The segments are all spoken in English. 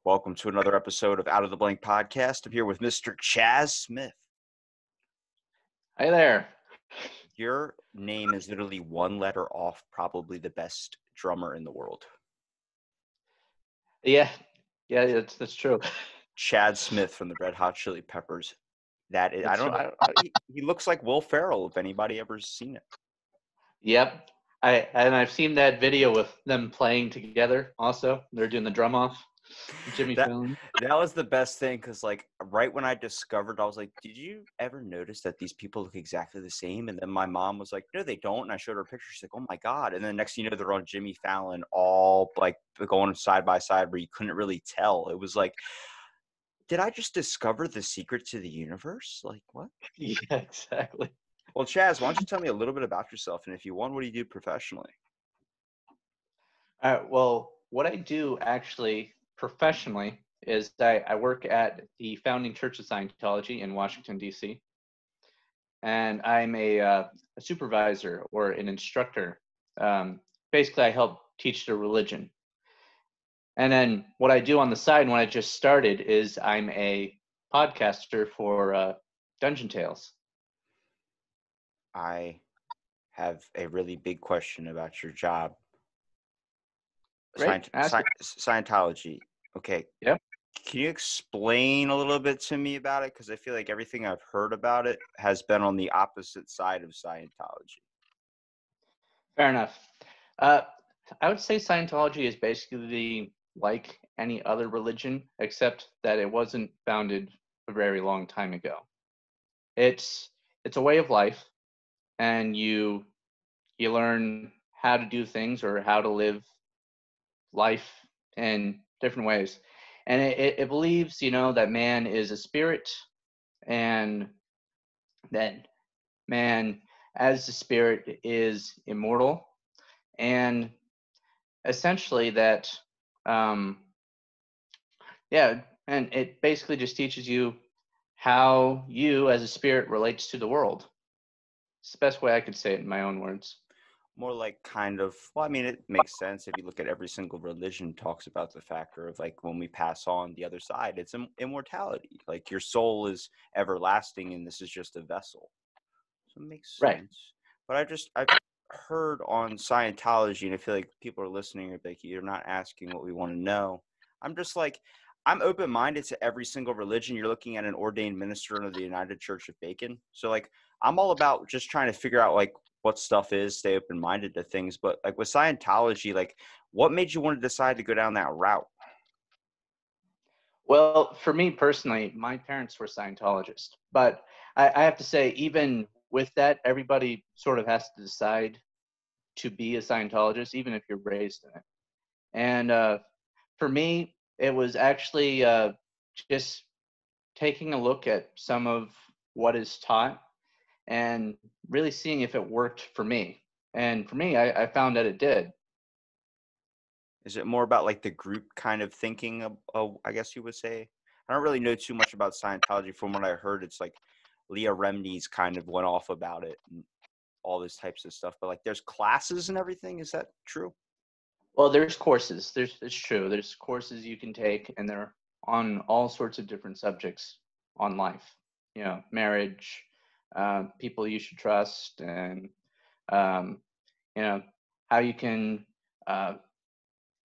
Welcome to another episode of Out of the Blank Podcast. I'm here with Mr. Chaz Smith. Hi there. Your name is literally one letter off probably the best drummer in the world. Yeah, that's true. Chad Smith from the Red Hot Chili Peppers. That is, That's true. he looks like Will Ferrell if anybody ever seen it. Yep. I've seen that video with them playing together. Also, they're doing the drum off. Jimmy Fallon. That was the best thing because, like, right when I discovered, I was like, "Did you ever notice that these people look exactly the same?" And then my mom was like, "No, they don't." And I showed her a picture. She's like, "Oh my god!" And then next thing you know, they're on Jimmy Fallon, all like going side by side, where you couldn't really tell. It was like, did I just discover the secret to the universe? Like, what? Yeah, exactly. Well, Chaz, why don't you tell me a little bit about yourself? And if you want, what do you do professionally? Well, what I do actually professionally is I work at the Founding Church of Scientology in Washington, D.C. And I'm a supervisor or an instructor. Basically, I help teach the religion. And then what I do on the side when I just started is I'm a podcaster for Dungeon Tales. I have a really big question about your job. Great. Ask it. Scientology. Okay. Yep. Can you explain a little bit to me about it? Because I feel like everything I've heard about it has been on the opposite side of Scientology. Fair enough. I would say Scientology is basically like any other religion, except that it wasn't founded a very long time ago. It's a way of life, and you learn how to do things or how to live life in different ways. And it believes, that man is a spirit, and that man as the spirit is immortal, and essentially that, and it basically just teaches you how you as a spirit relates to the world. It's the best way I could say it in my own words. More like kind of, well, I mean, it makes sense if you look at every single religion talks about the factor of like when we pass on the other side, it's immortality. Like your soul is everlasting and this is just a vessel. So it makes sense. Right. But I've heard on Scientology, and I feel like people are listening are like, you're not asking what we want to know. I'm just like, I'm open-minded to every single religion. You're looking at an ordained minister of the United Church of Bacon. So like, I'm all about just trying to figure out like what stuff is, stay open-minded to things. But like with Scientology, like what made you want to decide to go down that route? Well, for me personally, my parents were Scientologists, but I have to say, even with that, everybody sort of has to decide to be a Scientologist, even if you're raised in it. And for me, it was actually just taking a look at some of what is taught and really seeing if it worked for me. And for me, I found that it did. Is it more about like the group kind of thinking of, I guess you would say? I don't really know too much about Scientology. From what I heard, it's like Leah Remini's kind of went off about it and all this types of stuff. But like there's classes and everything. Is that true? Well, there's courses. It's true. There's courses you can take, and they're on all sorts of different subjects on life. Marriage, people you should trust, and um, how you can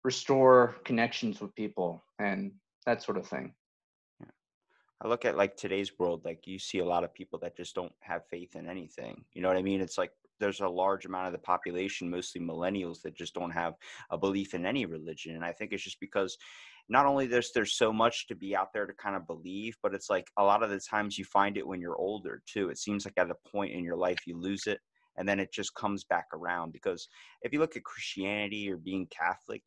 restore connections with people and that sort of thing. I look at like today's world, like you see a lot of people that just don't have faith in anything. You know what I mean? It's like there's a large amount of the population, mostly millennials, that just don't have a belief in any religion. And I think it's just because not only there's so much to be out there to kind of believe, but it's like a lot of the times you find it when you're older too. It seems like at a point in your life you lose it and then it just comes back around. Because if you look at Christianity or being Catholic,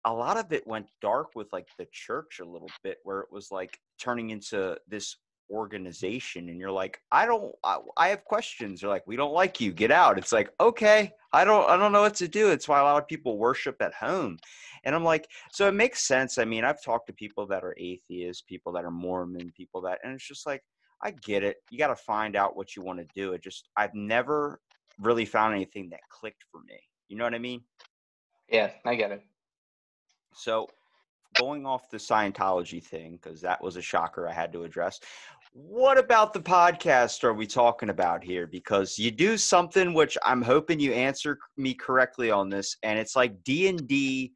a lot of it went dark with like the church a little bit, where it was like turning into this organization and you're like, I have questions. They're like, we don't like you, get out. It's like, okay, I don't know what to do. It's why a lot of people worship at home. And I'm like, so it makes sense. I mean, I've talked to people that are atheists, people that are Mormon, people that, and it's just like, I get it. You got to find out what you want to do. I've never really found anything that clicked for me. You know what I mean? Yeah, I get it. So going off the Scientology thing, because that was a shocker I had to address. What about the podcast are we talking about here? Because you do something which I'm hoping you answer me correctly on this, and it's like D&D,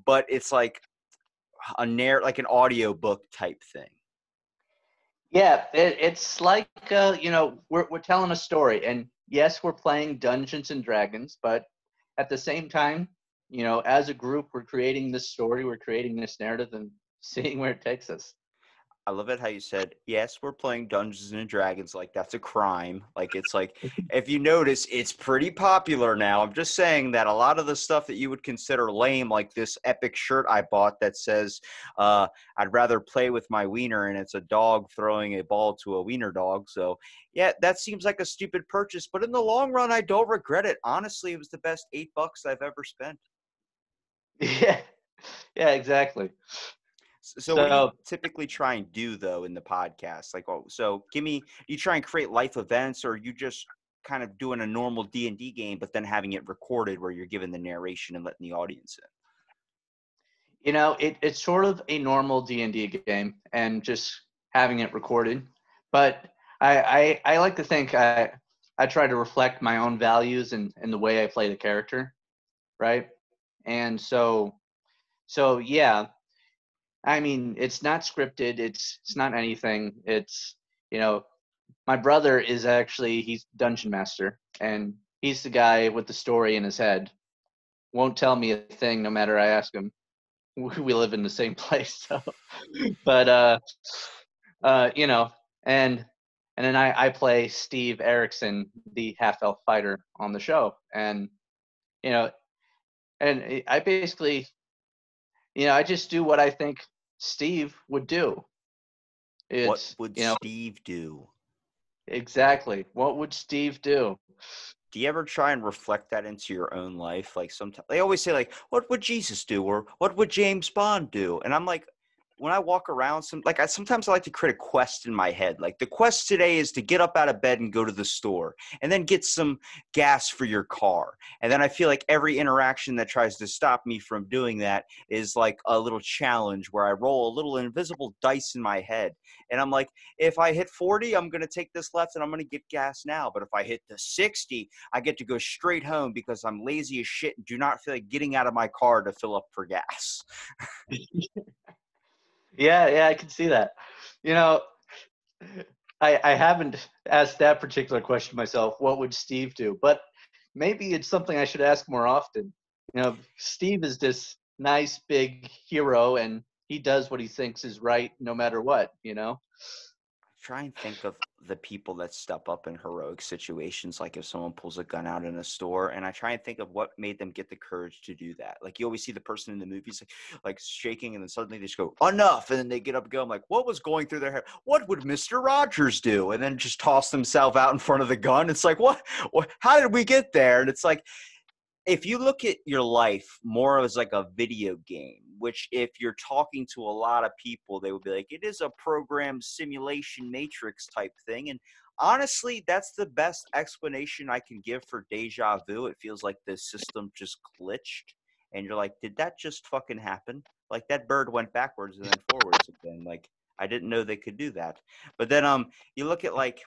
but it's like like an audio book type thing. Yeah, it's like we're telling a story, and yes, we're playing Dungeons and Dragons, but at the same time, as a group, we're creating this story, we're creating this narrative, and seeing where it takes us. I love it how you said, yes, we're playing Dungeons and Dragons. Like, that's a crime. Like, it's like, if you notice, it's pretty popular now. I'm just saying that a lot of the stuff that you would consider lame, like this epic shirt I bought that says, I'd rather play with my wiener, and it's a dog throwing a ball to a wiener dog. So, yeah, that seems like a stupid purchase. But in the long run, I don't regret it. Honestly, it was the best $8 I've ever spent. Yeah, yeah, exactly. So what do you So typically try and do though in the podcast? Like, oh, so do you try and create life events, or are you just kind of doing a normal D&D game, but then having it recorded where you're giving the narration and letting the audience in? it's sort of a normal D&D game, and just having it recorded. But I like to think I try to reflect my own values and the way I play the character, right? And so yeah, I mean, it's not scripted. It's not anything. It's you know, my brother is actually he's dungeon master, and he's the guy with the story in his head. Won't tell me a thing, no matter I ask him. We live in the same place, so. But uh, you know, and and then I play Steve Erickson, the half elf fighter on the show, and you know, and I basically, I just do what I think Steve would do. What It's, would Steve do? exactly, what would Steve do? Do you ever try and reflect that into your own life? Like, sometimes they always say, like, what would Jesus do, or what would James Bond do? And I'm like, when I walk around, sometimes I like to create a quest in my head. Like, the quest today is to get up out of bed and go to the store, and then get some gas for your car. And then I feel like every interaction that tries to stop me from doing that is like a little challenge where I roll a little invisible dice in my head, and I'm like, if I hit 40, I'm going to take this left and I'm going to get gas now. But if I hit the 60, I get to go straight home because I'm lazy as shit and do not feel like getting out of my car to fill up for gas. Yeah, I can see that. You know, I haven't asked that particular question myself. What would Steve do? But maybe it's something I should ask more often. Steve is this nice big hero, and he does what he thinks is right, no matter what. Try and think of the people that step up in heroic situations, like if someone pulls a gun out in a store, and I try and think of what made them get the courage to do that. Like, you always see the person in the movies like shaking, and then suddenly they just go, enough, and then they get up and go. I'm like, what was going through their head? What would Mr. Rogers do? And then just toss themselves out in front of the gun. It's like, what how did we get there? And it's like, if you look at your life more as like a video game, which if you're talking to a lot of people, they would be like, it is a program simulation matrix type thing. And honestly, that's the best explanation I can give for deja vu. It feels like the system just glitched, and you're like, did that just fucking happen? Like, that bird went backwards and then forwards again. Like, I didn't know they could do that. But then you look at like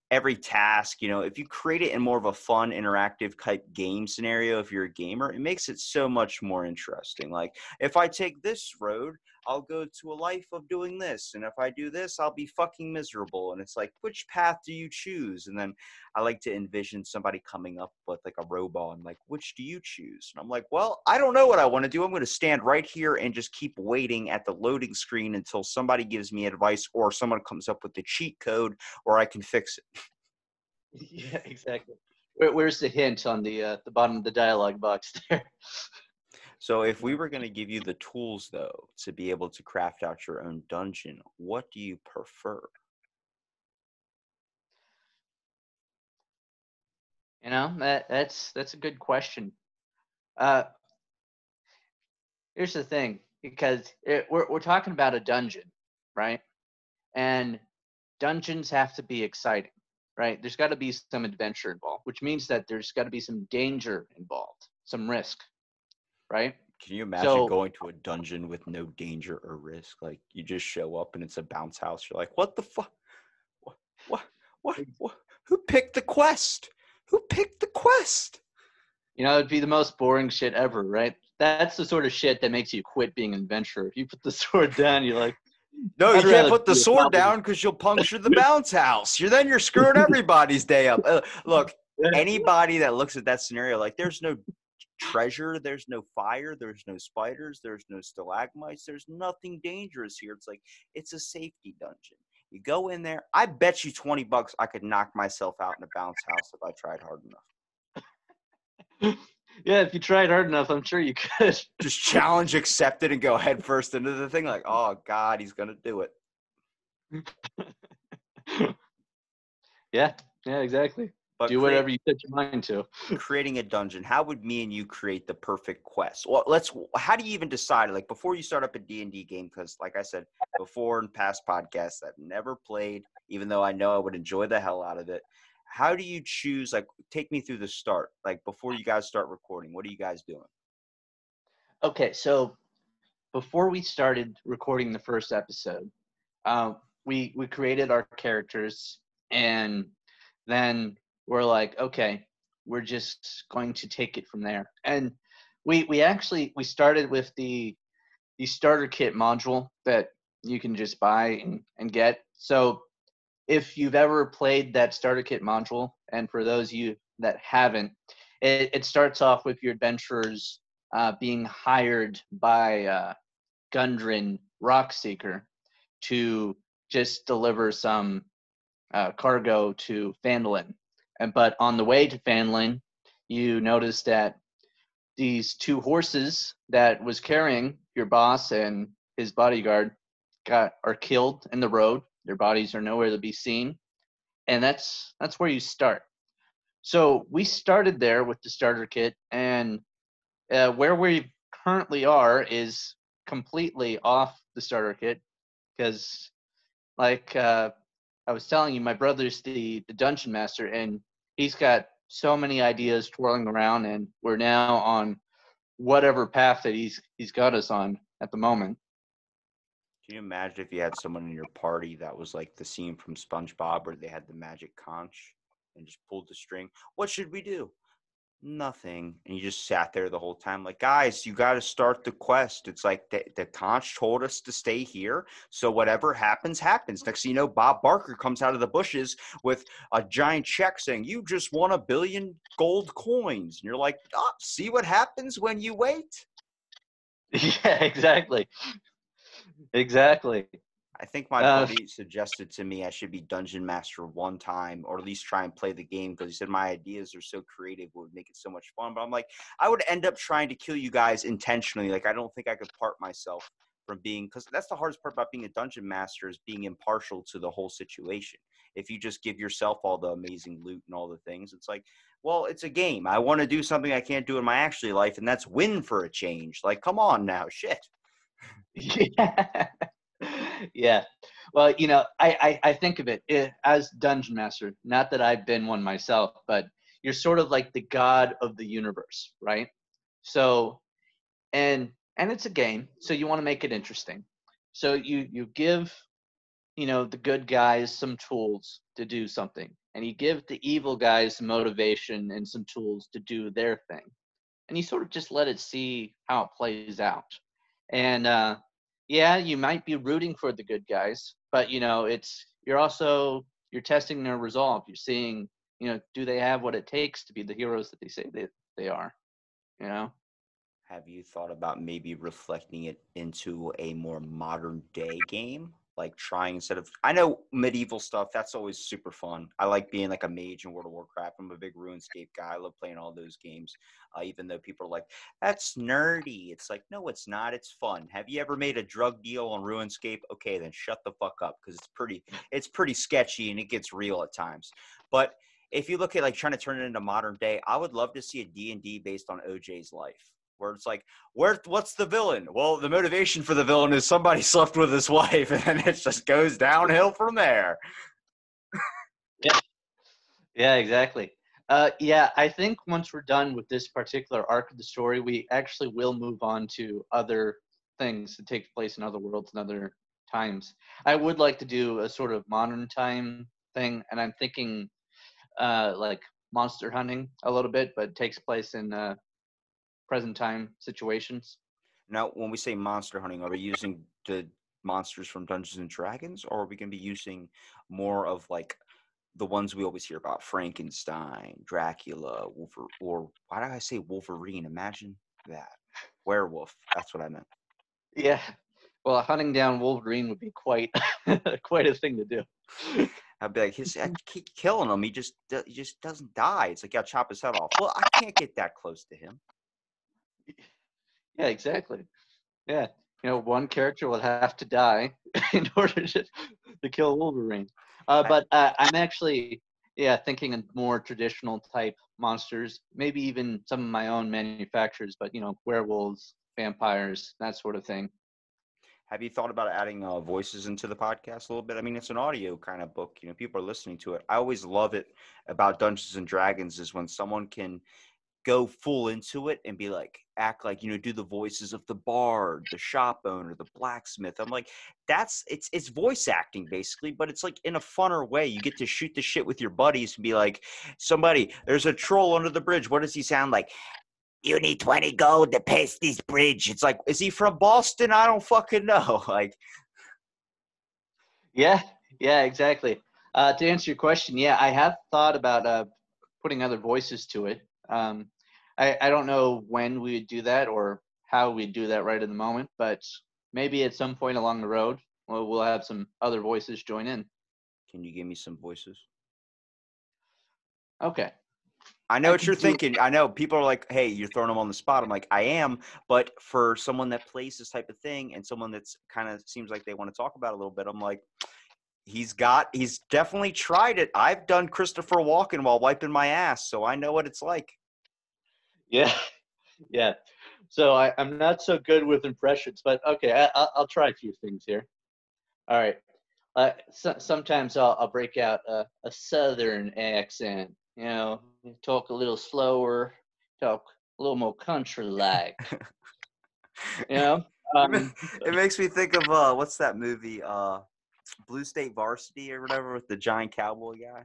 every task, if you create it in more of a fun, interactive type game scenario, if you're a gamer, it makes it so much more interesting. Like, if I take this road, I'll go to a life of doing this. And if I do this, I'll be fucking miserable. And it's like, which path do you choose? And then I like to envision somebody coming up with like a robot and like, which do you choose? And I'm like, well, I don't know what I want to do. I'm going to stand right here and just keep waiting at the loading screen until somebody gives me advice or someone comes up with the cheat code, or I can fix it. Yeah, exactly. Where's the hint on the bottom of the dialogue box there? So if we were going to give you the tools, though, to be able to craft out your own dungeon, what do you prefer? That's a good question. Uh, Here's the thing, because we're talking about a dungeon, right? And dungeons have to be exciting, right? There's got to be some adventure involved, which means that there's got to be some danger involved, some risk, right? Can you imagine So going to a dungeon with no danger or risk? Like you just show up and it's a bounce house. You're like, what the fuck? What? What? What? Who picked the quest? Who picked the quest? it'd be the most boring shit ever, right? That's the sort of shit that makes you quit being an adventurer. If you put the sword down, you're like, No, you I'd can't rather put the be a sword goblin. down because you'll puncture the bounce house. You're screwing everybody's day up. Look, anybody that looks at that scenario, like there's no treasure, there's no fire, there's no spiders, there's no stalagmites, there's nothing dangerous here. It's like it's a safety dungeon. You go in there. I bet you $20 I could knock myself out in a bounce house if I tried hard enough. Yeah, if you tried hard enough, I'm sure you could. Just challenge accepted and go head first into the thing. Like, oh God, he's gonna do it. Yeah, exactly. But Do whatever you set your mind to. creating a dungeon, how would me and you create the perfect quest? Well, how do you even decide, like before you start up a D&D game? Because like I said before in past podcasts, I've never played, even though I know I would enjoy the hell out of it. How do you choose, like take me through the start, like before you guys start recording, what are you guys doing? Okay, so before we started recording the first episode, we created our characters, and then we're like, okay, we're just going to take it from there. And we started with the starter kit module that you can just buy and get. So if you've ever played that starter kit module, and for those of you that haven't, it starts off with your adventurers being hired by Gundren Rockseeker to just deliver some cargo to Phandalin. But on the way to Phandalin, you notice that these two horses that was carrying your boss and his bodyguard are killed in the road. Their bodies are nowhere to be seen, and that's where you start. So we started there with the starter kit, and where we currently are is completely off the starter kit because, like I was telling you, my brother's the dungeon master, and he's got so many ideas twirling around, and we're now on whatever path that he's got us on at the moment. Can you imagine if you had someone in your party that was like the scene from SpongeBob where they had the magic conch and just pulled the string? What should we do? Nothing. And you just sat there the whole time like, guys, you got to start the quest. It's like the conch told us to stay here, so whatever happens happens. Next thing you know, Bob Barker comes out of the bushes with a giant check saying you just won 1 billion gold coins, and you're like, oh, see what happens when you wait. Yeah, exactly. I think my buddy suggested to me I should be dungeon master one time, or at least try and play the game, because he said my ideas are so creative, it would make it so much fun. But I'm like, I would end up trying to kill you guys intentionally. Like, I don't think I could part myself from being, because that's the hardest part about being a dungeon master, is being impartial to the whole situation. If you just give yourself all the amazing loot and all the things, it's like, well, it's a game. I want to do something I can't do in my actual life, and that's win for a change. Like, come on now, shit. Yeah. Yeah. Well, I think of it as dungeon master. Not that I've been one myself, but you're sort of like the god of the universe, right? So, and it's a game, so you want to make it interesting. So you give, the good guys some tools to do something, and you give the evil guys some motivation and some tools to do their thing, and you sort of just let it see how it plays out. And yeah, you might be rooting for the good guys, but you're testing their resolve. You're seeing, do they have what it takes to be the heroes that they say they are? Have you thought about maybe reflecting it into a more modern day game? Like trying, instead of, I know medieval stuff, that's always super fun. I like being like a mage in World of Warcraft. I'm a big RuneScape guy. I love playing all those games. Even though people are like, that's nerdy. It's like, no, it's not. It's fun. Have you ever made a drug deal on RuneScape? Okay, then shut the fuck up, because it's pretty sketchy and it gets real at times. But if you look at like trying to turn it into modern day, I would love to see a D&D based on OJ's life, where it's like, what's the villain? Well, the motivation for the villain is somebody slept with his wife, and then it just goes downhill from there. Yeah, exactly. Yeah, I think once we're done with this particular arc of the story, we actually will move on to other things that take place in other worlds and other times. I would like to do a sort of modern time thing, and I'm thinking like monster hunting a little bit, but it takes place in present time situations. Now, when we say monster hunting, are we using the monsters from Dungeons and Dragons, or are we going to be using more of like the ones we always hear about: Frankenstein, Dracula, or why did I say Wolverine? Imagine that. Werewolf. That's what I meant. Yeah. Well, hunting down Wolverine would be quite quite a thing to do. I'd be like, I keep killing him. He just doesn't die. It's like, yeah, chop his head off. Well, I can't get that close to him. Yeah, exactly. Yeah. One character will have to die in order to kill Wolverine. But I'm actually, yeah, thinking of more traditional type monsters, maybe even some of my own manufacturers, but, werewolves, vampires, that sort of thing. Have you thought about adding voices into the podcast a little bit? I mean, it's an audio kind of book. People are listening to it. I always love it about Dungeons and Dragons is when someone can go full into it and be like, act like, do the voices of the bard, the shop owner, the blacksmith. I'm like, it's voice acting basically, but it's like in a funner way. You get to shoot the shit with your buddies and be like, somebody, there's a troll under the bridge. What does he sound like? You need 20 gold to pass this bridge. It's like, is he from Boston? I don't fucking know. Like, Yeah, yeah, exactly. To answer your question, yeah, I have thought about putting other voices to it. I don't know when we would do that or how we'd do that right at the moment, but maybe at some point along the road, we'll have some other voices join in. can you give me some voices? Okay. I know I what could you're do. thinking. I know people are like, hey, you're throwing them on the spot. I'm like, I am. But for someone that plays this type of thing and someone that's kind of seems like they want to talk about it a little bit, I'm like, he's definitely tried it. I've done Christopher Walken while wiping my ass, so I know what it's like. Yeah, yeah. So I'm not so good with impressions, but okay, I'll try a few things here. All right. Sometimes I'll break out a southern accent, talk a little slower, talk a little more country-like, you know. Um, It makes me think of what's that movie? Blue State Varsity or whatever with the giant cowboy guy.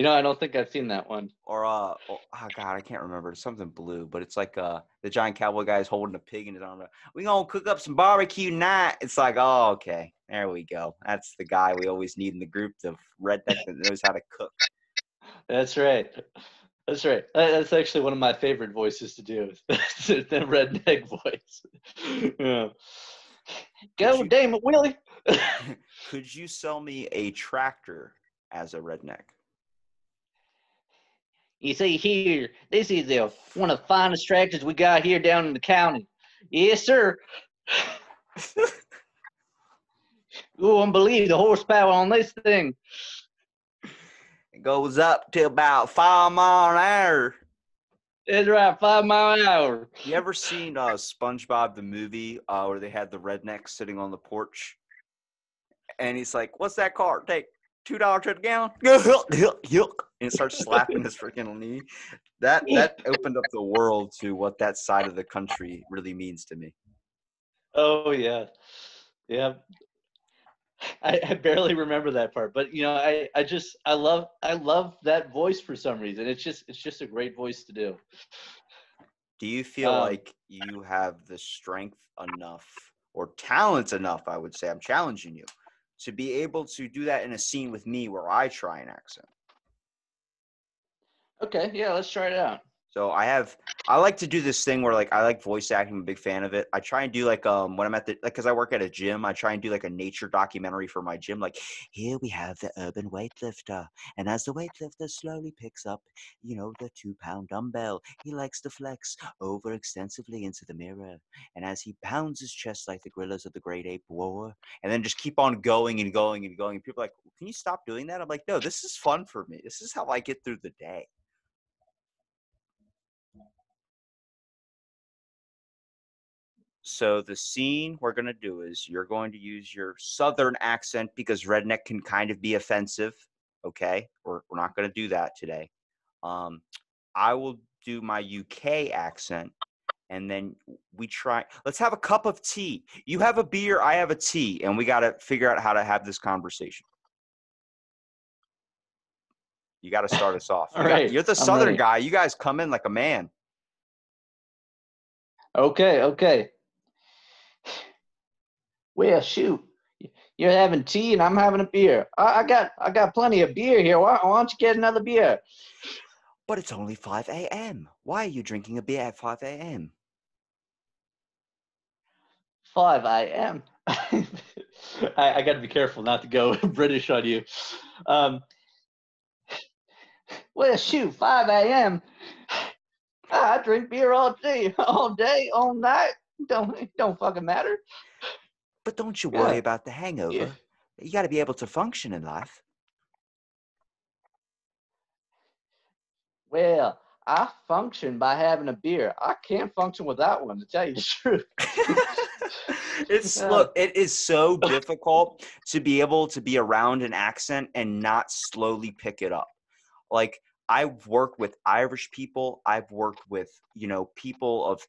I don't think I've seen that one. Or oh god, I can't remember. It's something blue, but it's like the giant cowboy guy is holding a pig in his arm. We gonna cook up some barbecue tonight. It's like, oh, okay, there we go. That's the guy we always need in the group, the redneck that knows how to cook. That's right. That's right. That's actually one of my favorite voices to do. The redneck voice. Yeah. Could Go, you damn it, Willie. could you sell me a tractor as a redneck? You see here, this is one of the finest tractors we got here down in the county. Yes, sir. You won't believe the horsepower on this thing. It goes up to about 5 miles an hour. It's right, 5 mile an hour. You ever seen SpongeBob the movie where they had the redneck sitting on the porch? And he's like, "What's that car? Take $2 to the gallon." And it starts slapping his freaking knee. That opened up the world to what that side of the country really means to me. Oh yeah, yeah. I barely remember that part, but I love that voice for some reason. It's just a great voice to do. Do you feel Um, like you have the strength enough or talent enough, I would say, I'm challenging you, to be able to do that in a scene with me where I try an accent? okay, yeah, let's try it out. So I like to do this thing where like I like voice acting. I'm a big fan of it. I try and do like when I'm at the like because I work at a gym. I try and do like a nature documentary for my gym. Like here we have the urban weightlifter, and as the weightlifter slowly picks up, the 2-pound dumbbell, he likes to flex over extensively into the mirror, and as he pounds his chest like the gorillas of the Great Ape War, and then just keep on going and going and going. And people are like, can you stop doing that? I'm like, no, this is fun for me. This is how I get through the day. So the scene we're going to do is you're going to use your southern accent because redneck can kind of be offensive. Okay. We're not going to do that today. I will do my UK accent, and then let's have a cup of tea. You have a beer, I have a tea, and we got to figure out how to have this conversation. You got to start us off. All right, You're the I'm Southern ready. guy. You guys come in like a man. Okay. Well, shoot, you're having tea and I'm having a beer. I got plenty of beer here. Why don't you get another beer? But it's only 5 a.m. Why are you drinking a beer at 5 a.m.? 5 a.m. I got to be careful not to go British on you. Well, shoot, 5 a.m. I drink beer all day, all night. Don't fucking matter. But don't you worry Yeah, about the yeah. hangover. You got to be able to function in life. Well, I function by having a beer. I can't function without one, to tell you the truth. Uh, It is so difficult to be able to be around an accent and not slowly pick it up. Like, I've worked with Irish people. I've worked with, people of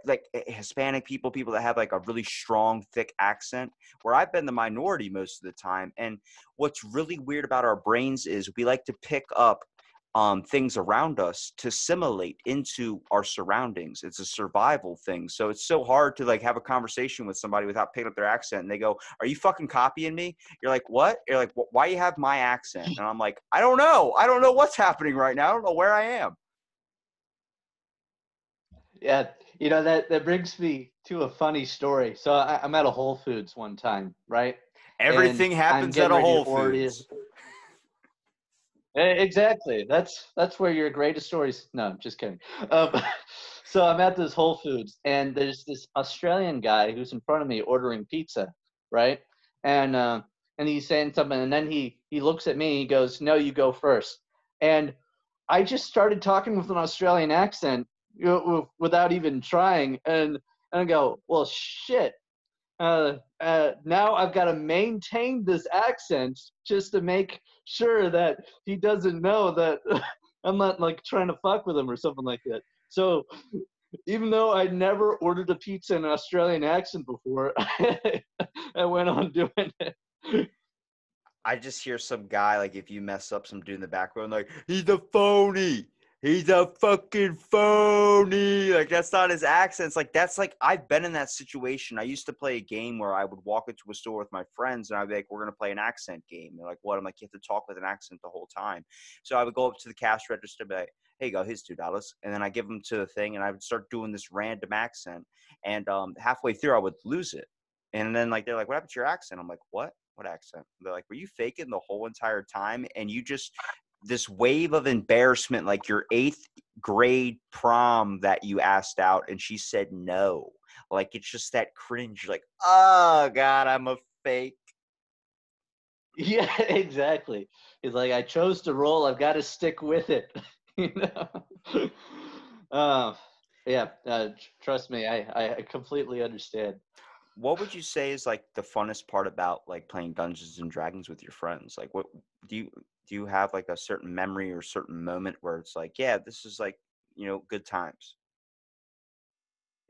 like Hispanic people that have like a really strong, thick accent, where I've been the minority most of the time. And what's really weird about our brains is we like to pick up things around us to assimilate into our surroundings. It's a survival thing. So it's so hard to like have a conversation with somebody without picking up their accent. And they go, "Are you fucking copying me?" You're like, "What?" You're like, "Why you have my accent?" And I'm like, "I don't know. I don't know what's happening right now. I don't know where I am." yeah, that brings me to a funny story. So I'm at a Whole Foods one time, right? And Everything I'm happens at getting a ready to Whole order. Foods. Exactly. That's where your greatest stories. No, I'm just kidding. So I'm at this Whole Foods, and there's this Australian guy who's in front of me ordering pizza, right? And he's saying something, and then he looks at me. He goes, "No, you go first." And I just started talking with an Australian accent without even trying, and I go, "Well, shit." Now I've got to maintain this accent just to make sure that he doesn't know that I'm not like trying to fuck with him or something like that. So even though I never ordered a pizza in an Australian accent before, I went on doing it. I just hear some guy, like, if you mess up, some dude in the background, like, "He's a phony. He's a fucking phony." Like, that's not his accent. It's like, that's like, I've been in that situation. I used to play a game where I would walk into a store with my friends and I'd be like, "We're going to play an accent game." They're like, "What?" I'm like, "You have to talk with an accent the whole time." So I would go up to the cash register and be like, "Hey, go, here's $2." And then I give them to the thing and I would start doing this random accent. And halfway through, I would lose it. And then like they're like, "What happened to your accent?" I'm like, "What? What accent?" They're like, "Were you faking the whole entire time?" And you just this wave of embarrassment, like your eighth grade prom that you asked out and she said no. Like, it's just that cringe, like, "Oh God, I'm a fake." Yeah, exactly. He's like, I chose to roll. I've got to stick with it. you know. Uh, yeah. Trust me, I completely understand. What would you say is like the funnest part about like playing Dungeons and Dragons with your friends? Like, what do you do you have like a certain memory or certain moment where it's like, yeah, this is like, good times?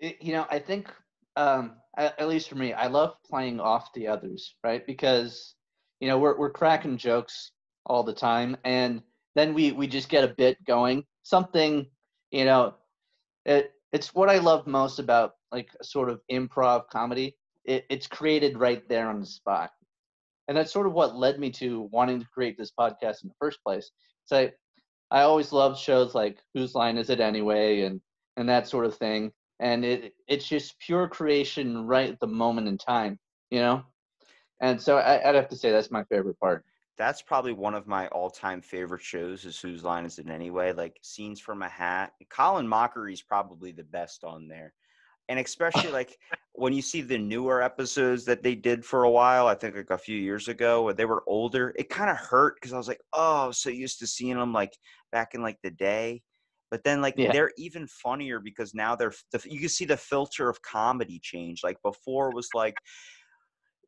I think, at least for me, I love playing off the others, right? Because we're cracking jokes all the time, and then we just get a bit going. Something, you know, it's what I love most about like a sort of improv comedy. It's created right there on the spot, and that's sort of what led me to wanting to create this podcast in the first place. So I always loved shows like Whose Line Is It Anyway, and that sort of thing. And it's just pure creation right at the moment in time, you know. And so I'd have to say that's my favorite part. That's probably one of my all-time favorite shows is Whose Line Is It Anyway? Like, Scenes from a Hat. Colin Mockery's probably the best on there. And especially like when you see the newer episodes that they did for a while, I think like a few years ago, where they were older, it kind of hurt because I was like, "Oh, I was so used to seeing them like back in like the day." But then like Yeah, they're even funnier because now you can see the filter of comedy change. Like before was like,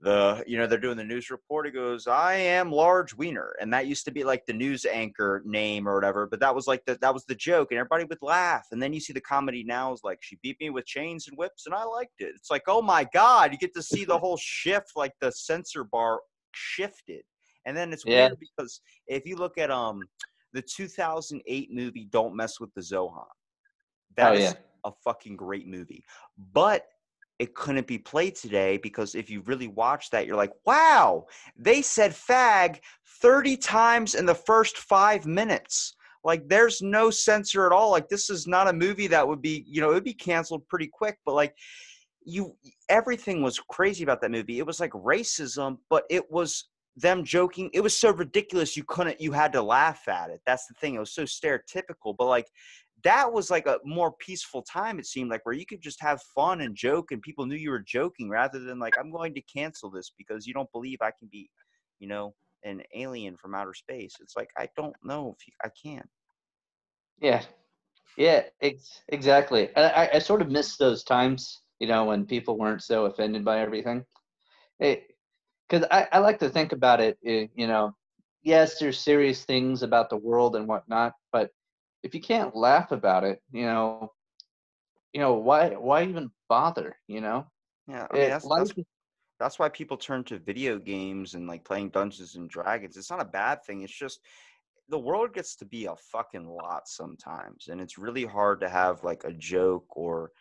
they're doing the news report. He goes, "I am large wiener," and that used to be like the news anchor name or whatever. But that was like that was the joke, and everybody would laugh. And then you see the comedy now is like, "She beat me with chains and whips, and I liked it." It's like, oh my god, you get to see the whole shift, like the censor bar shifted. And then it's Yeah. weird because if you look at the 2008 movie "Don't Mess with the Zohan," Oh that yeah. is a fucking great movie, but it couldn't be played today because if you really watch that, you're like, wow, they said fag 30 times in the first 5 minutes. Like, there's no censor at all. Like, this is not a movie that would be, it would be canceled pretty quick. But like, everything was crazy about that movie. It was like racism, but it was them joking. It was so ridiculous you had to laugh at it. That's the thing. It was so stereotypical, but like that was like a more peaceful time, it seemed like, where you could just have fun and joke and people knew you were joking, rather than like, I'm going to cancel this because you don't believe I can be, an alien from outer space. It's like, I don't know if I can. Yeah. Yeah, exactly. I sort of miss those times, when people weren't so offended by everything. Because I like to think about it, yes, there's serious things about the world and whatnot, but if you can't laugh about it, why even bother? Yeah, I mean, It life. that's why people turn to video games and like playing Dungeons and Dragons. It's not a bad thing. It's just the world gets to be a fucking lot sometimes, and it's really hard to have like a joke or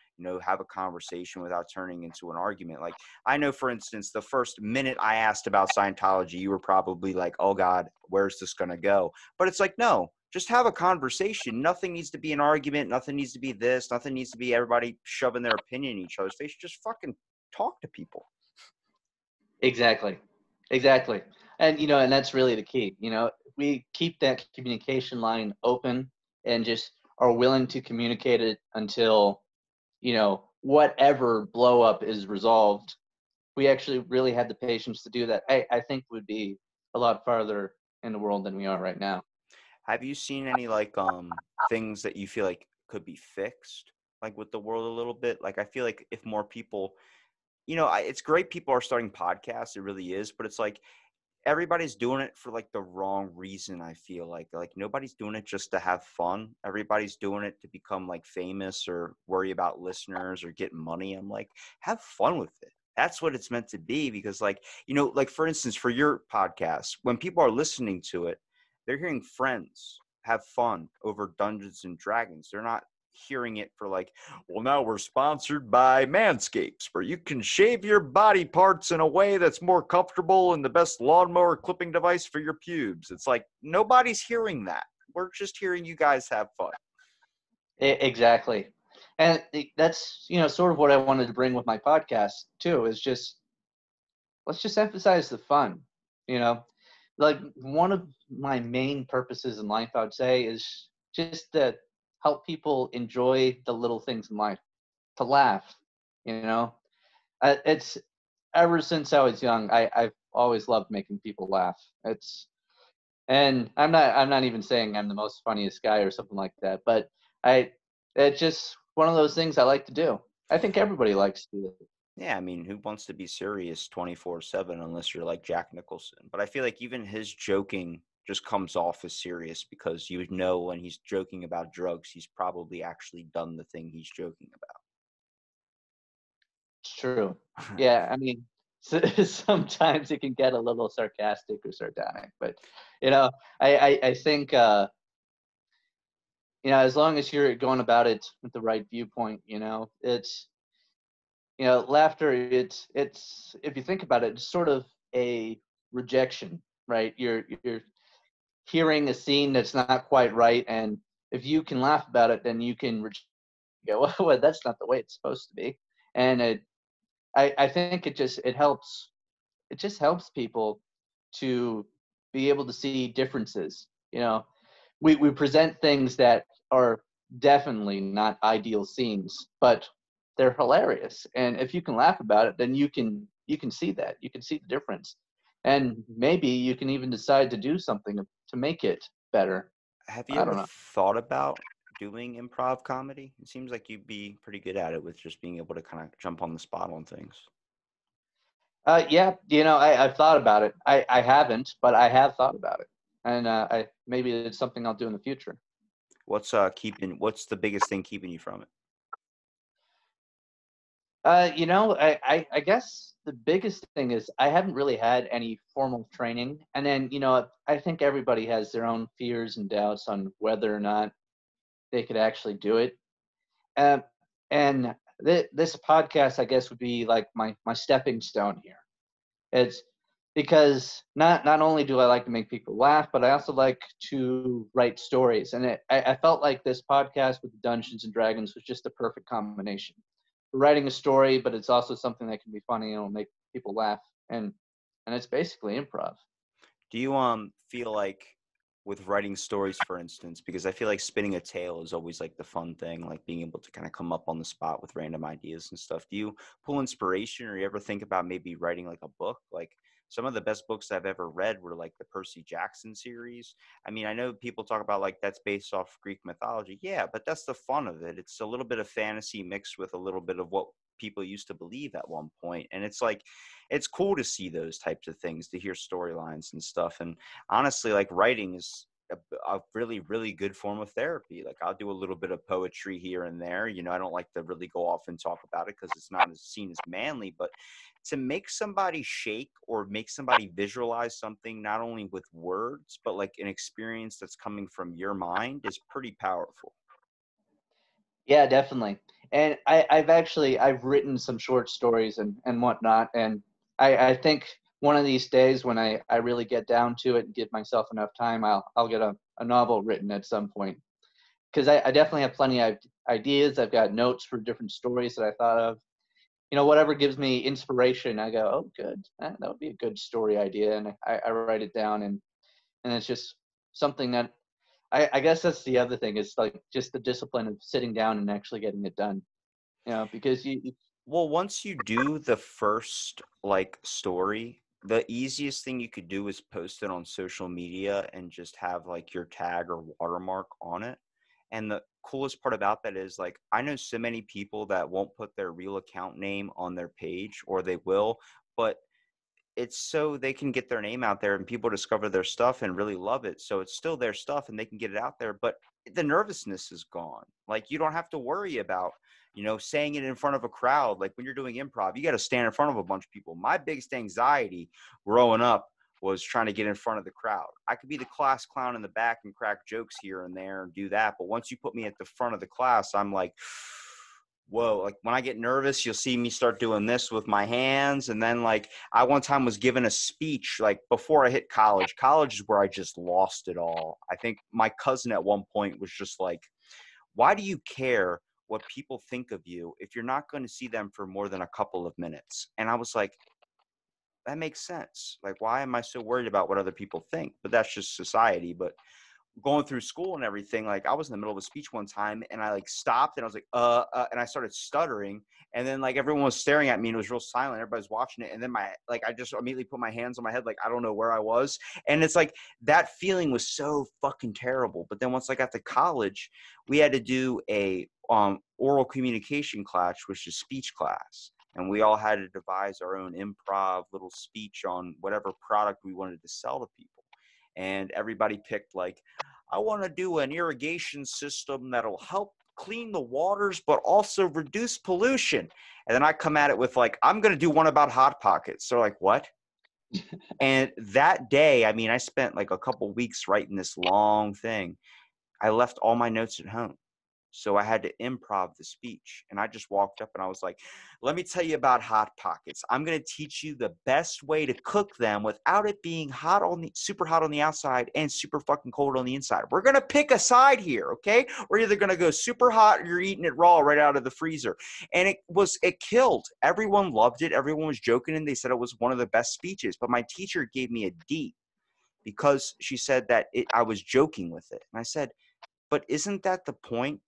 have a conversation without turning into an argument. Like, I know, for instance, the first minute I asked about Scientology, you were probably like, oh god, where's this gonna go? But it's like, no, just have a conversation. Nothing needs to be an argument. Nothing needs to be this. Nothing needs to be everybody shoving their opinion in each other's face. Just fucking talk to people. Exactly. Exactly. And and that's really the key. We keep that communication line open and just are willing to communicate it until, whatever blow up is resolved. We actually really had the patience to do that. I think would be a lot farther in the world than we are right now. Have you seen any like things that you feel like could be fixed, like with the world a little bit? Like, I feel like if more people, it's great people are starting podcasts, it really is, but it's like everybody's doing it for like the wrong reason. I feel like nobody's doing it just to have fun. Everybody's doing it to become like famous or worry about listeners or get money. I'm like, have fun with it. That's what it's meant to be. Because like, like for instance, for your podcast, when people are listening to it, they're hearing friends have fun over Dungeons and Dragons. They're not hearing it for like, well, now we're sponsored by Manscapes, where you can shave your body parts in a way that's more comfortable and the best lawnmower clipping device for your pubes. It's like, nobody's hearing that. We're just hearing you guys have fun. Exactly. And that's, sort of what I wanted to bring with my podcast too, is just let's just emphasize the fun. You know, like one of my main purposes in life, I would say, is just to help people enjoy the little things in life, to laugh. You know, it's ever since I was young, I've always loved making people laugh. And I'm not even saying I'm the most funniest guy or something like that, but I it's just one of those things I like to do. I think everybody likes to do it. Yeah, I mean, who wants to be serious 24/7 unless you're like Jack Nicholson? But I feel like even his joking just comes off as serious because you know when he's joking about drugs, he's probably actually done the thing he's joking It's true. about. Yeah, I mean, sometimes it can get a little sarcastic or sardonic, but you know, I think as long as you're going about it with the right viewpoint, it's laughter. It's if you think about it, it's sort of a rejection, right? You're hearing a scene that's not quite right, and if you can laugh about it, then you can go, well, that's not the way it's supposed to be, and I think it just helps people to be able to see differences. We present things that are definitely not ideal scenes, but they're hilarious. And if you can laugh about it, then you can see that. You can see the difference. And maybe you can even decide to do something to make it better. Have you I ever don't know. thought about doing improv comedy? It seems like you'd be pretty good at it with just being able to kind of jump on the spot on things. Yeah, I've thought about it. I haven't, but I have thought about it, and maybe it's something I'll do in the future. What's the biggest thing keeping you from it? I guess the biggest thing is I haven't really had any formal training, and then I think everybody has their own fears and doubts on whether or not they could actually do it. Um, and this podcast, I guess, would be like my stepping stone here. It's because not only do I like to make people laugh, but I also like to write stories. And I felt like this podcast with the Dungeons and Dragons was just the perfect combination. We're writing a story, but it's also something that can be funny and will make people laugh. And it's basically improv. Do you feel like with writing stories, for instance, because I feel like spinning a tale is always like the fun thing, like being able to kind of come up on the spot with random ideas and stuff. Do you pull inspiration, or you ever think about maybe writing like a book? Like some of the best books I've ever read were like the Percy Jackson series. I mean, I know people talk about like that's based off Greek mythology. Yeah, but that's the fun of it. It's a little bit of fantasy mixed with a little bit of what people used to believe at one point. And it's like, it's cool to see those types of things, to hear storylines and stuff. And honestly, like writing is a really, really good form of therapy. Like I'll do a little bit of poetry here and there. I don't like to really go off and talk about it because it's not as seen as manly, but to make somebody shake or make somebody visualize something, not only with words, but like an experience that's coming from your mind is pretty powerful. Yeah, definitely. And I've written some short stories and whatnot, and I think one of these days when I really get down to it and give myself enough time, I'll get a novel written at some point. Because I definitely have plenty of ideas. I've got notes for different stories that I thought of. Whatever gives me inspiration, I go, oh, good, that would be a good story idea, and I write it down, and it's just something that I guess that's the other thing is like just the discipline of sitting down and actually getting it done. Because Well, once you do the first like story, the easiest thing you could do is post it on social media and just have like your tag or watermark on it. And the coolest part about that is like I know so many people that won't put their real account name on their page, or they will, but it's so they can get their name out there and people discover their stuff and really love it. So it's still their stuff and they can get it out there, but the nervousness is gone. Like you don't have to worry about, saying it in front of a crowd. Like when you're doing improv, you got to stand in front of a bunch of people. My biggest anxiety growing up was trying to get in front of the crowd. I could be the class clown in the back and crack jokes here and there and do that. But once you put me at the front of the class, I'm like, whoa, like when I get nervous, you'll see me start doing this with my hands. And then like I one time was given a speech like before I hit college. College is where I just lost it all. I think my cousin at one point was just like, why do you care what people think of you if you're not going to see them for more than a couple of minutes? And I was like, that makes sense. Like, why am I so worried about what other people think? But that's just society. But going through school and everything, like I was in the middle of a speech one time and I like stopped and I was like, and I started stuttering. And then like everyone was staring at me and it was real silent. Everybody's watching it. And then I just immediately put my hands on my head. Like, I don't know where I was. And it's like, that feeling was so fucking terrible. But then once I got to college, we had to do a oral communication class, which is speech class. And we all had to devise our own improv little speech on whatever product we wanted to sell to people. And everybody picked like, I want to do an irrigation system that'll help clean the waters, but also reduce pollution. And then I come at it with like, I'm going to do one about Hot Pockets. They're like, what? And that day, I mean, I spent like a couple weeks writing this long thing. I left all my notes at home. So I had to improv the speech. And I just walked up and I was like, let me tell you about Hot Pockets. I'm going to teach you the best way to cook them without it being super hot on the outside and super fucking cold on the inside. We're going to pick a side here, okay? We're either going to go super hot or you're eating it raw right out of the freezer. And it killed. Everyone loved it. Everyone was joking and they said it was one of the best speeches. But my teacher gave me a D because she said that I was joking with it. And I said, but isn't that the point?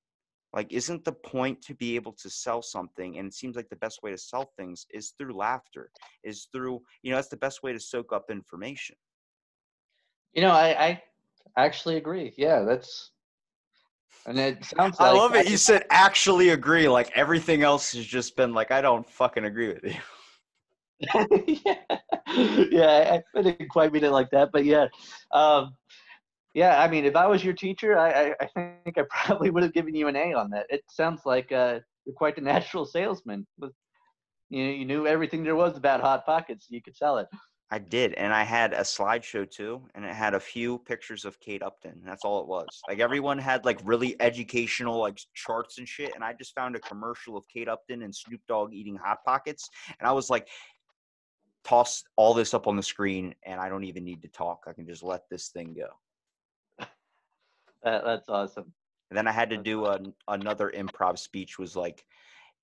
Like, isn't the point to be able to sell something? And it seems like the best way to sell things is through laughter, is through, that's the best way to soak up information. I actually agree. Yeah, and it sounds I like love it. You said actually agree. Like everything else has just been like, I don't fucking agree with you. Yeah, yeah, I didn't quite mean it like that, but yeah. Um, yeah, I mean, if I was your teacher, I think I probably would have given you an A on that. It sounds like you're quite the natural salesman. With you knew everything there was about Hot Pockets. You could sell it. I did, and I had a slideshow too, and it had a few pictures of Kate Upton. And that's all it was. Like everyone had like really educational like charts and shit, and I just found a commercial of Kate Upton and Snoop Dogg eating Hot Pockets, and I was like, toss all this up on the screen, and I don't even need to talk. I can just let this thing go. That's awesome. And then I had to That's do awesome. another improv speech. Was like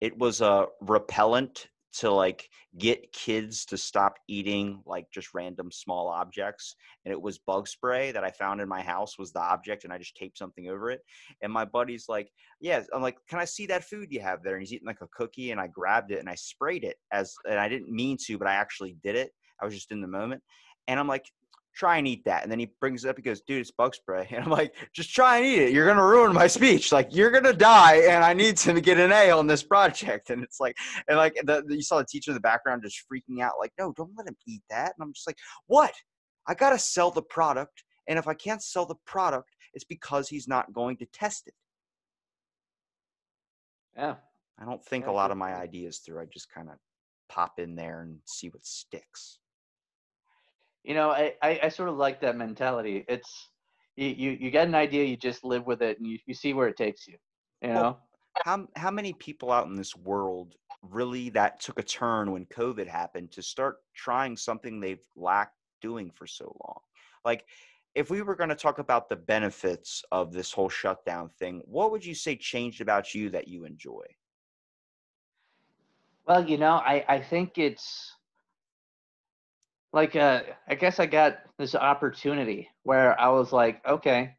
it was a repellent to like get kids to stop eating like just random small objects, and it was bug spray that I found in my house was the object, and I just taped something over it. And my buddy's like, yeah, I'm like, can I see that food you have there? And he's eating like a cookie, and I grabbed it and I sprayed it and I didn't mean to, but I actually did it. I was just in the moment, and I'm like, try and eat that. And then he brings it up. He goes, dude, it's bug spray. And I'm like, just try and eat it. You're going to ruin my speech. Like, you're going to die. And I need to get an A on this project. And it's like, and like, you saw the teacher in the background just freaking out. Like, no, don't let him eat that. And I'm just like, what? I got to sell the product. And if I can't sell the product, it's because he's not going to test it. Yeah. I don't think Yeah, a lot for of my sure. ideas through. I just kind of pop in there and see what sticks. I sort of like that mentality. It's you get an idea, you just live with it, and you see where it takes you. You Well, know. how many people out in this world really that took a turn when COVID happened to start trying something they've lacked doing for so long? Like, if we were going to talk about the benefits of this whole shutdown thing, what would you say changed about you that you enjoy? Well, I think it's like I guess I got this opportunity where I was like, okay,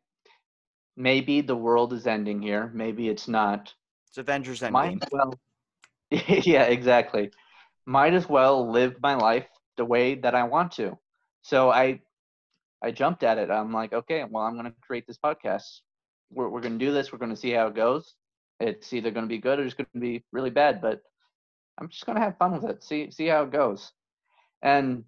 maybe the world is ending here, maybe it's not. It's Avengers Might Endgame. as well. Yeah, exactly. Might as well live my life the way that I want to. So I jumped at it. I'm like, okay, well, I'm going to create this podcast. We're going to do this. We're going to see how it goes. It's either going to be good or it's going to be really bad, but I'm just going to have fun with it. See how it goes. And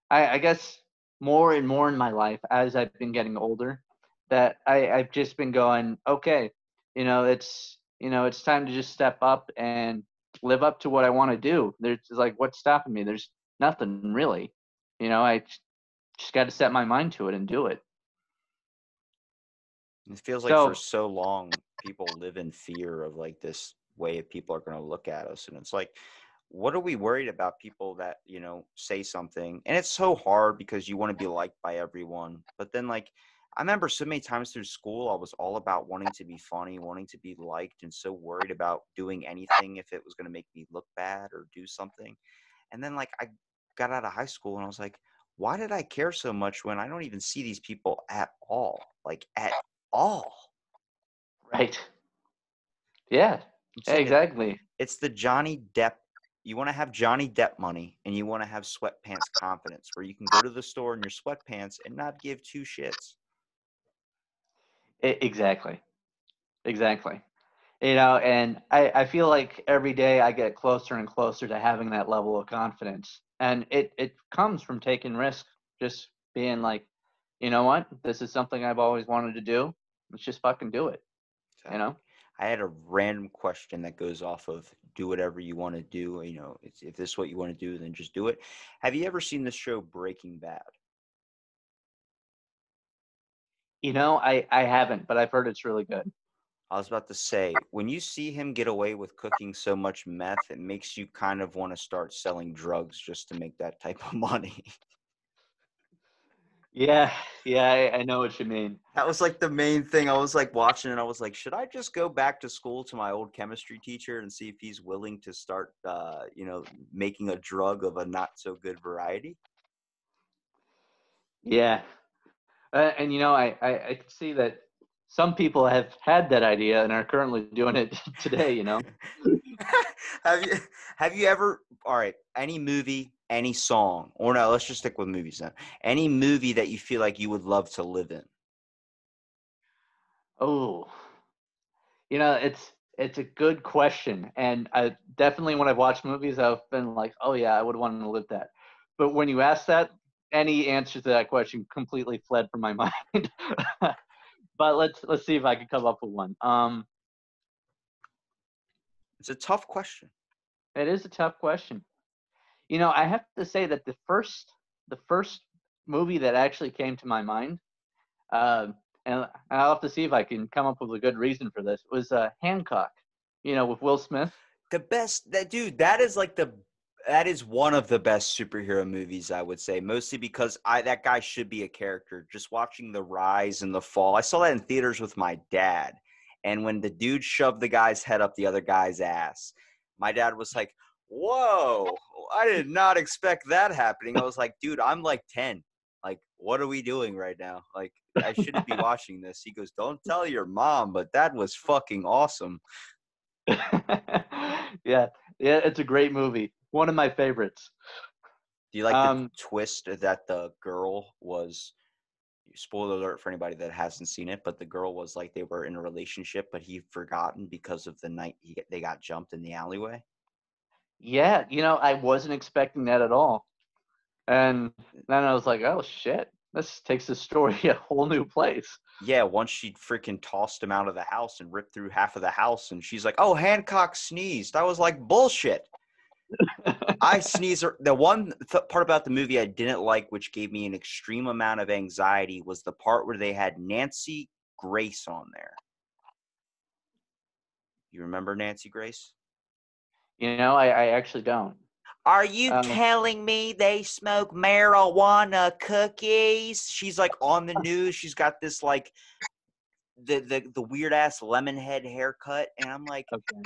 I guess more and more in my life as I've been getting older, that I've just been going, okay, it's time to just step up and live up to what I want to do. There's like, what's stopping me? There's nothing really. I just got to set my mind to it and do it. It feels like for So so long, people live in fear of like this way people are going to look at us. And it's like, what are we worried about people that, say something? And it's so hard because you want to be liked by everyone. But then, like, I remember so many times through school, I was all about wanting to be funny, wanting to be liked, and so worried about doing anything if it was going to make me look bad or do something. And then, like, I got out of high school and I was like, why did I care so much when I don't even see these people at all? Like, at all. right, yeah, It's yeah, like exactly. it's the Johnny Depp. You want to have Johnny Depp money and you want to have sweatpants confidence where you can go to the store in your sweatpants and not give two shits. Exactly, exactly. And I feel like every day I get closer and closer to having that level of confidence. And it comes from taking risks, just being like, you know what, this is something I've always wanted to do. Let's just fucking do it, you Exactly. know? I had a random question that goes off of do whatever you want to do. If this is what you want to do, then just do it. Have you ever seen the show Breaking Bad? I haven't, but I've heard it's really good. I was about to say, when you see him get away with cooking so much meth, it makes you kind of want to start selling drugs just to make that type of money. Yeah, yeah, I know what you mean. That was like the main thing. I was like watching and I was like, should I just go back to school to my old chemistry teacher and see if he's willing to start, making a drug of a not so good variety? Yeah. And I can see that some people have had that idea and are currently doing it today. have you have you ever, all right, any movie, any song, or no, let's just stick with movies then. Any movie that you feel like you would love to live in? Oh, it's It's a good question, and I definitely when I've watched movies, I've been like, oh yeah, I would want to live that. But when you ask that, any answer to that question completely fled from my mind. But let's see if I can come up with one. It's a tough question. It is a tough question. I have to say that the first movie that actually came to my mind, uh, and I'll have to see if I can come up with a good reason for this, was Hancock. With Will Smith. The best that dude, that is one of the best superhero movies, I would say, mostly because that guy should be a character. Just watching the rise and the fall. I saw that in theaters with my dad. And when the dude shoved the guy's head up the other guy's ass, my dad was like, "Whoa, I did not expect that happening." I was like, "Dude, I'm like 10. Like, what are we doing right now? Like, I shouldn't be watching this." He goes, "Don't tell your mom, but that was fucking awesome." Yeah, yeah, it's a great movie. One of my favorites. Do you like the Um, twist that the girl was, spoiler alert for anybody that hasn't seen it, but the girl was like they were in a relationship, but he'd forgotten because of the night they got jumped in the alleyway? yeah, I wasn't expecting that at all. And then I was like, oh shit, this takes the story a whole new place. Yeah, once she freaking tossed him out of the house and ripped through half of the house, and she's like, "Oh, Hancock sneezed." I was like, "Bullshit." I sneeze. The one part about the movie I didn't like, which gave me an extreme amount of anxiety, was the part where they had Nancy Grace on there. You remember Nancy Grace? I actually don't. Are you Um, telling me they smoke marijuana cookies? She's like on the news. She's got this like the weird ass lemon head haircut, and I'm like, okay.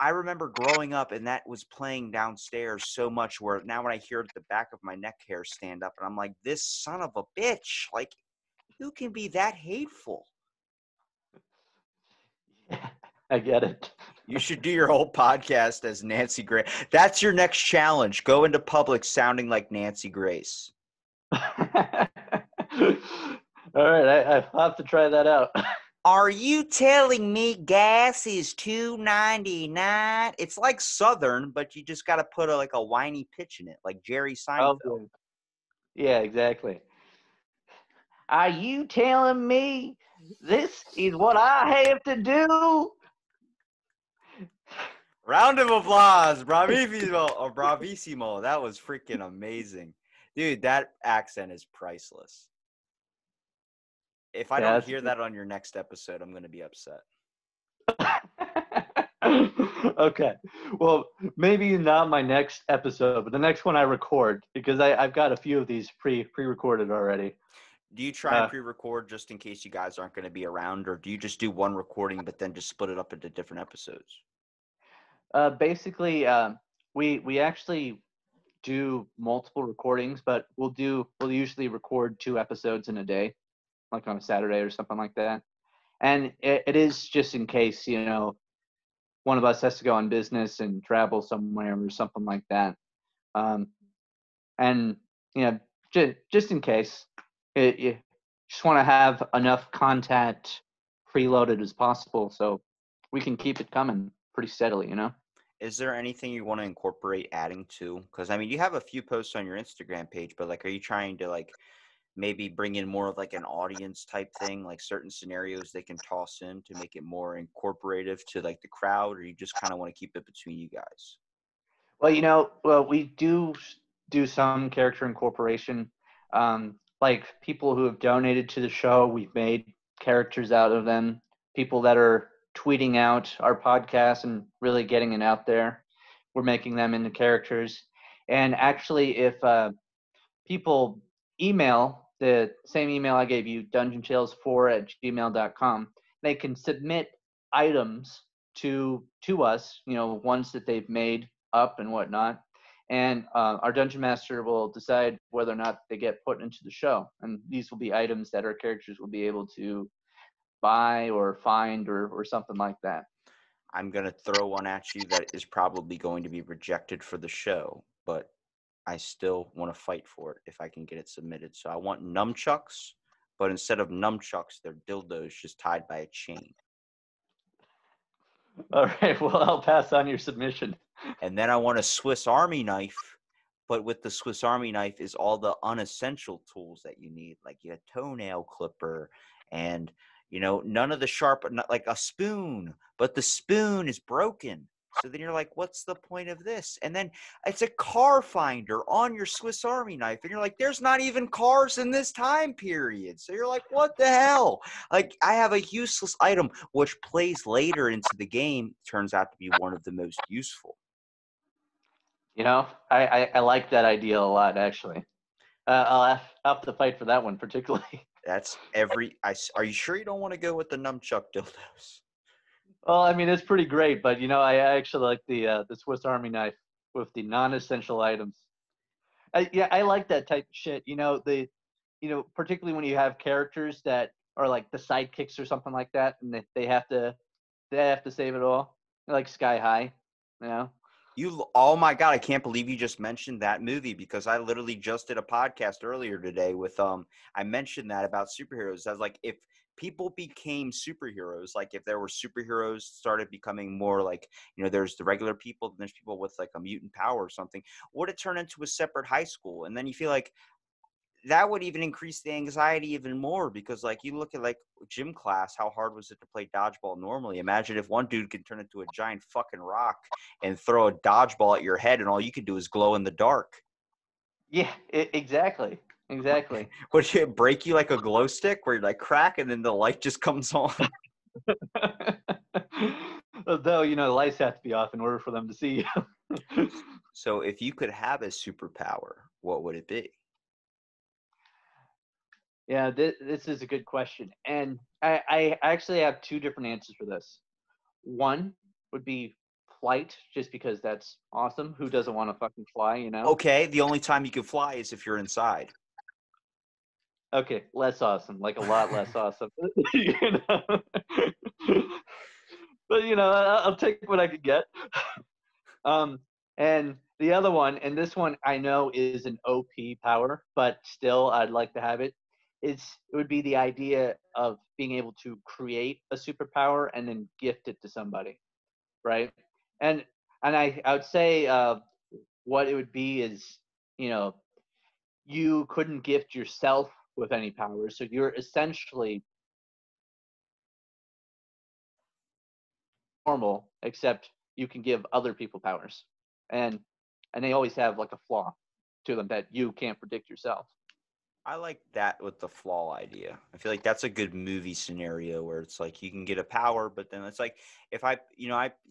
I remember growing up and that was playing downstairs so much where now when I hear the back of my neck hair stand up and I'm like, this son of a bitch, like who can be that hateful? I get it. You should do your whole podcast as Nancy Grace. That's your next challenge. Go into public sounding like Nancy Grace. All right, I'll have to try that out. Are you telling me gas is $2.99? It's like Southern, but you just got to put like a whiny pitch in it, like Jerry Oh, Seinfeld. good. Yeah, exactly. Are you telling me this is what I have to do? Round of applause, bravissimo, or bravissimo. That was freaking amazing, dude. That accent is priceless. If I Yeah, don't that's hear that on your next episode, I'm gonna be upset. okay. Well, maybe not my next episode, but the next one I record because I've got a few of these pre-recorded already. Do you try and Uh, pre-record just in case you guys aren't going to be around, or do you just do one recording but then just split it up into different episodes? Basically, we actually do multiple recordings, but we'll usually record 2 episodes in a day, like on a Saturday or something like that. And it is just in case one of us has to go on business and travel somewhere or something like that. Um, and just in case, you just want to have enough content preloaded as possible so we can keep it coming pretty steadily. Is there anything you want to incorporate adding to? Because I mean, you have a few posts on your Instagram page, but like, are you trying to like maybe bring in more of like an audience type thing, like certain scenarios they can toss in to make it more incorporative to like the crowd, or you just kind of want to keep it between you guys? Well, we do some character incorporation. Like people who have donated to the show, we've made characters out of them. People that are tweeting out our podcast and really getting it out there, we're making them into characters. And actually, if people email the same email I gave you, dungeontales4@gmail.com, they can submit items to us, ones that they've made up and whatnot. And our dungeon master will decide whether or not they get put into the show. And these will be items that our characters will be able to buy or find or something like that. I'm going to throw one at you that is probably going to be rejected for the show, but I still want to fight for it if I can get it submitted. So I want nunchucks, but instead of nunchucks, they're dildos just tied by a chain. All right. Well, I'll pass on your submission. And then I want a Swiss Army knife, but with the Swiss Army knife is all the unessential tools that you need, like a toenail clipper and, none of the sharp, like a spoon, but the spoon is broken. So then you're like, what's the point of this? And then it's a car finder on your Swiss Army knife. And you're like, there's not even cars in this time period. So you're like, what the hell? Like, I have a useless item, which plays later into the game, turns out to be one of the most useful. I like that idea a lot, actually. I'll have to fight for that one particularly. That's are you sure you don't want to go with the nunchuck dildos? Well, I mean, it's pretty great, but I actually like the Swiss Army knife with the non-essential items. I like that type of shit. Particularly when you have characters that are like the sidekicks or something like that, and they have to save it all, like Sky High. You know. Oh my God, I can't believe you just mentioned that movie, because I literally just did a podcast earlier today with I mentioned that about superheroes. I was like, if people became superheroes, like if there were superheroes started becoming more like, there's the regular people, there's people with like a mutant power or something, would it turn into a separate high school? And then you feel like that would even increase the anxiety even more, because like you look at like gym class, how hard was it to play dodgeball normally? Imagine if one dude could turn into a giant fucking rock and throw a dodgeball at your head and all you could do is glow in the dark. Yeah, exactly. Would it break you like a glow stick where you're like crack and then the light just comes on? Though, the lights have to be off in order for them to see you. So if you could have a superpower, what would it be? Yeah, this is a good question. And I actually have two different answers for this. One would be flight, just because that's awesome. Who doesn't want to fucking fly? Okay, the only time you can fly is if you're inside. Okay, less awesome, like a lot less awesome. But I'll take what I could get. And the other one, and this one I know is an OP power, but still I'd like to have it. It would be the idea of being able to create a superpower and then gift it to somebody, right? And I would say what it would be is, you couldn't gift yourself with any powers, so you're essentially normal, except you can give other people powers, and they always have like a flaw to them that you can't predict yourself. I like that with the flaw idea. I feel like that's a good movie scenario where it's like you can get a power, but then it's like if I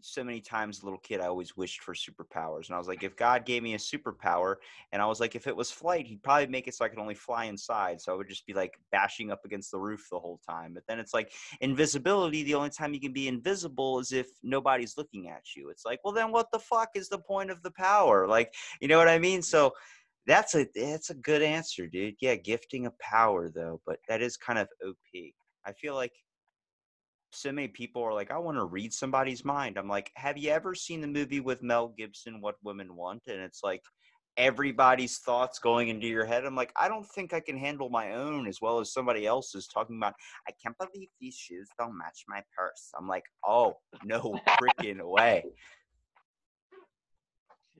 so many times as a little kid, I always wished for superpowers. And I was like, if God gave me a superpower, and I was like, if it was flight, he'd probably make it so I could only fly inside. So I would just be like bashing up against the roof the whole time. But then it's like invisibility. The only time you can be invisible is if nobody's looking at you. It's like, well, then what the fuck is the point of the power? Like, you know what I mean? So that's a good answer, dude. Yeah, gifting a power though, but that is kind of OP. I feel like so many people are like, I want to read somebody's mind. I'm like, have you ever seen the movie with Mel Gibson, What Women Want? And it's like everybody's thoughts going into your head. I'm like, I don't think I can handle my own as well as somebody else's talking about, I can't believe these shoes don't match my purse. I'm like, oh, no freaking way.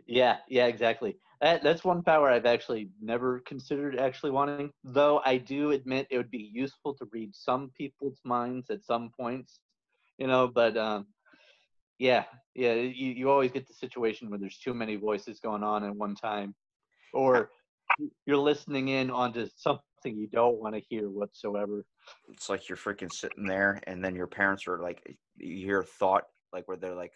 Yeah, exactly. That's one power I've actually never considered actually wanting, though I do admit it would be useful to read some people's minds at some points, but yeah, you always get the situation where there's too many voices going on at one time, or you're listening in onto something you don't want to hear whatsoever. It's like you're freaking sitting there and then your parents are like, you hear a thought like where they're like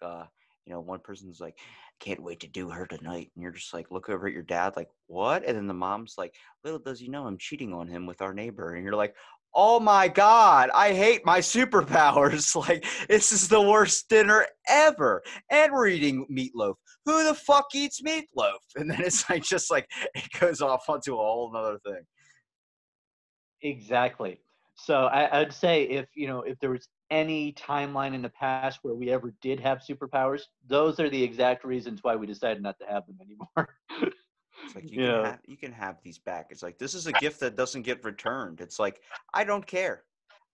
one person's like, can't wait to do her tonight, and you're just like look over at your dad like, what? And then the mom's like, little does he know I'm cheating on him with our neighbor. And you're like, oh my God, I hate my superpowers. Like, this is the worst dinner ever, and we're eating meatloaf. Who the fuck eats meatloaf? And then it's like just like it goes off onto a whole nother thing. Exactly. So I'd say if there was any timeline in the past where we ever did have superpowers, those are the exact reasons why we decided not to have them anymore. It's like Yeah. you can have these back. It's like this is a gift that doesn't get returned. It's like I don't care.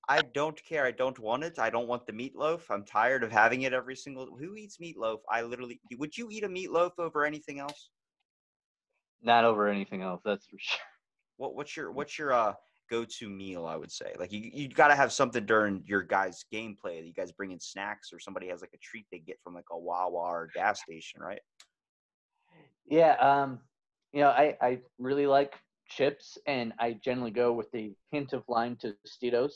I don't care. I don't want it. I don't want the meatloaf. I'm tired of having it every single. Who eats meatloaf? I literally. Would you eat a meatloaf over anything else? Not over anything else, that's for sure. What's your go-to meal? I would say like you got to have something during your guys' gameplay. You guys bring in snacks or somebody has like a treat they get from like a Wawa or gas station, right? Yeah, I really like chips, and I generally go with the hint of lime Tostitos.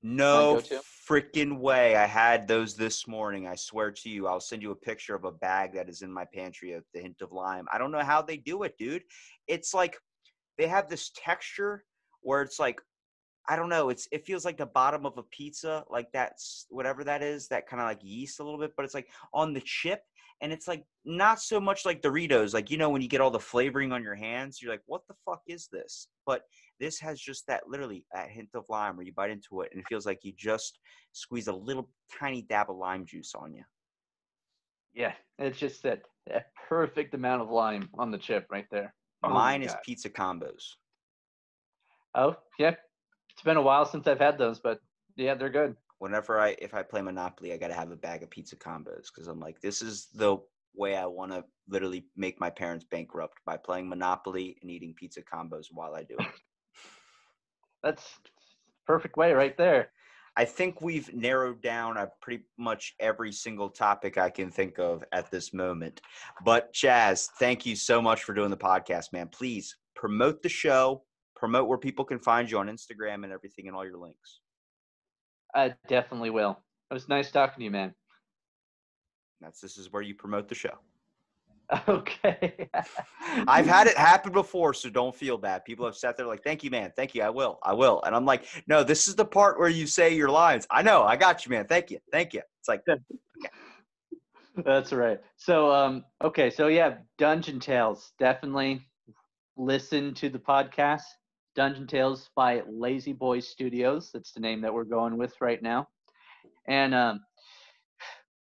My No go-to. freaking way. I had those this morning. I swear to you. I'll send you a picture of a bag that is in my pantry of the hint of lime. I don't know how they do it, dude. It's like they have this texture where it's like I don't know. It feels like the bottom of a pizza, like that's whatever that is, that kind of like yeast a little bit, but it's like on the chip, and it's like not so much like Doritos. Like when you get all the flavoring on your hands, you're like, what the fuck is this? But this has just that literally that hint of lime where you bite into it, and it feels like you just squeeze a little tiny dab of lime juice on you. Yeah, it's just that perfect amount of lime on the chip right there. Oh my Mine is god. pizza combos. Oh, yeah. It's been a while since I've had those, but yeah, they're good. If I play Monopoly, I got to have a bag of pizza combos because I'm like, this is the way I want to literally make my parents bankrupt by playing Monopoly and eating pizza combos while I do it. That's perfect way right there. I think we've narrowed down pretty much every single topic I can think of at this moment. But Chaz, thank you so much for doing the podcast, man. Please promote the show, promote where people can find you on Instagram and everything and all your links. I definitely will. It was nice talking to you, man. This is where you promote the show. Okay. I've had it happen before, so don't feel bad. People have sat there like, thank you, man. Thank you. I will. And I'm like, no, this is the part where you say your lines. I know. I got you, man. Thank you. It's like, okay. That's right. So, okay. So yeah, Dungeon Tales. Definitely listen to the podcast. Dungeon Tales by Lazy Boy Studios. That's the name that we're going with right now. And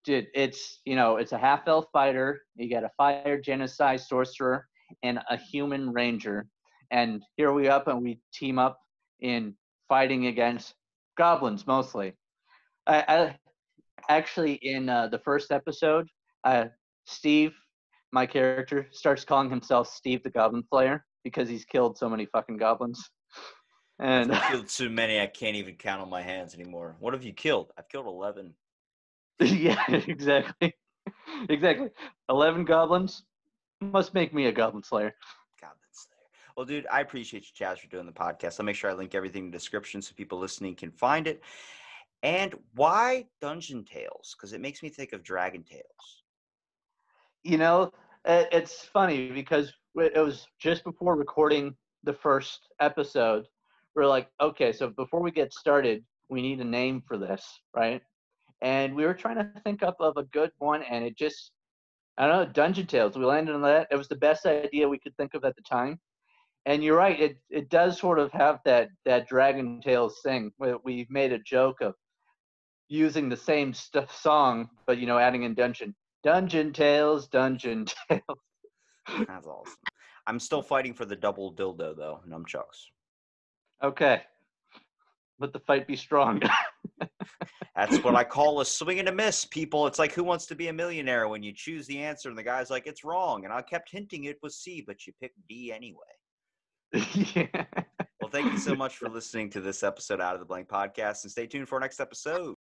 dude, it's a half elf fighter. You got a fire genocide sorcerer and a human ranger, and here we up and we team up in fighting against goblins mostly. I actually in the first episode, Steve, my character, starts calling himself Steve the Goblin Slayer because he's killed so many fucking goblins. And I've killed too many. I can't even count on my hands anymore. What have you killed? I've killed 11. yeah, exactly. Exactly. 11 goblins must make me a goblin slayer. Goblin Slayer. Well, dude, I appreciate you, Chaz, for doing the podcast. I'll make sure I link everything in the description so people listening can find it. And why Dungeon Tales? Because it makes me think of Dragon Tales. It's funny because it was just before recording the first episode. We're like, okay, so before we get started, we need a name for this, right? And we were trying to think up of a good one, and it just, I don't know, Dungeon Tales. We landed on that. It was the best idea we could think of at the time. And you're right, it does sort of have that Dragon Tales thing. We've made a joke of using the same song, but adding in Dungeon Tales, Dungeon Tales. That's awesome. I'm still fighting for the double dildo, though, nunchucks. Okay, let the fight be strong. That's what I call a swing and a miss, people. It's like Who Wants to Be a Millionaire when you choose the answer and the guy's like, it's wrong. And I kept hinting it was C, but you picked D anyway. Yeah. Well, thank you so much for listening to this episode Out of the Blank podcast, and stay tuned for our next episode.